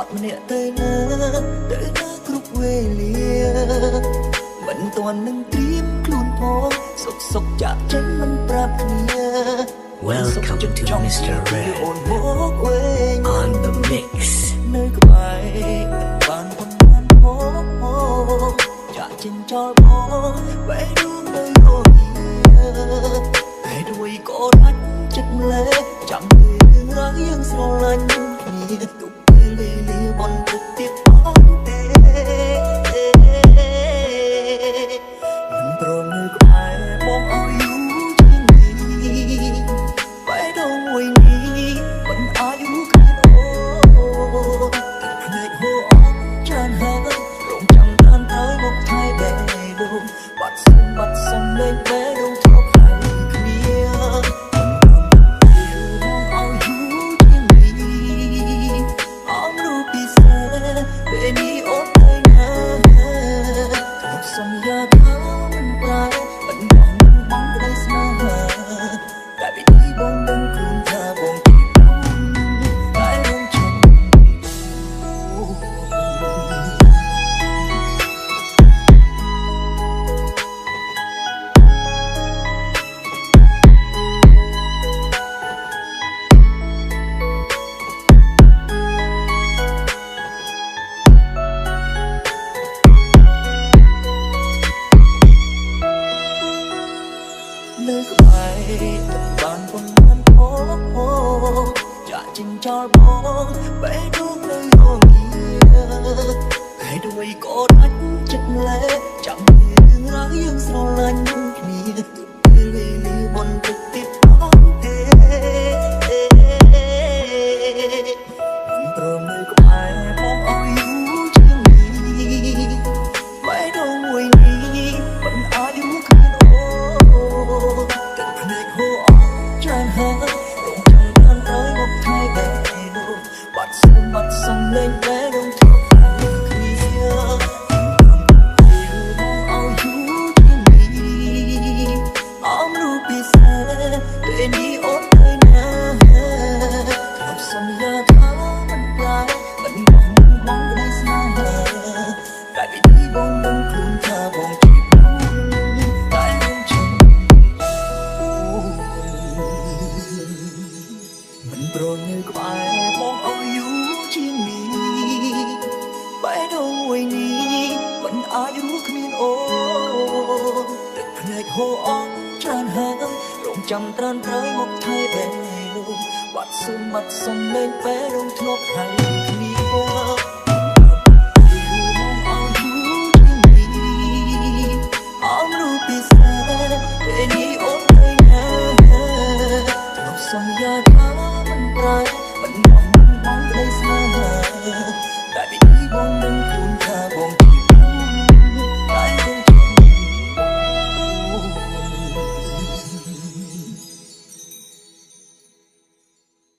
បាត់ម្នាក់ទៅណាគ្រប់វេលាមិនទាន់នឹងត្រៀមខ្លួនផងសុកចាក់ចេញមិនប្រាប់គ្នា Welcome to Mr. Red on the mix នៅក្បែរបានប៉ុន្មានផងចាក់ចេញចោលផងបែររូបនៅរស់តែដូចក៏ដាច់ចិត្តម្លេះចាំរឿងរ៉ាវយើងស្រឡាញ់គ្នាទុកពេលវេលាបន្តិចទៀតអត់ទេមិនព្រមនៅក្បែរបងឲ្យយូរជាងនេះបែរដងមួយនេះមិនអាចយូរខានអូភ្នែកហូរអស់ច្រើនហើយរងចាំតានហើយមកថៃបែរដងបាត់សំលេងបែរដងធ្លាប់ហើយគ្នាសន្យាថាមិនប្រែមិនបងក្តីស្នេហាតែពីទីបងដឹងខ្លួនថាបងទីបងតែរងចាំនៅក្បែរបានប៉ុន្មានផងចាក់ចេញចោលបងបែរដួងនៅរងាហើយដូចក៏ដាច់ចិត្តម្លេះចាំរឿងរ៉ាវយើងស្រឡាញ់គ្នាពេលវេលាបន្តិចទៀតអត់ទេមិនព្រមនៅក្បែរបងឲ្យយូរជាងនេះបែរដងមួយនេះមិនអាចយូរខានអូភ្នែកហូរអស់ច្រើនហើយរងចាំតានហើយមកថៃបែរនោះបាត់សំលេងបែររងធ្លាប់ហើយគ្នាឲ្យយូរជាងនេះអមរូបពិសេសពេលនេះអូនទៅណាខ្ញុំសន្យាថាមិនប្រែមិនបងក្តីស្នេហាតែពីទីបងដឹងខ្លួនថាបងជាតែរងចាំមិនព្រមនៅក្បែរបងឲ្យយូរជាងនេះបែរដងមួយនេះមិនអាចរស់គ្មានអូនទឹកភ្នែកហូរអស់ច្រើនហើយរងចាំត្រានត្រូវមកថៃបែរនោះបាត់សំលេងបែររងធ្លាប់ហើយគ្នា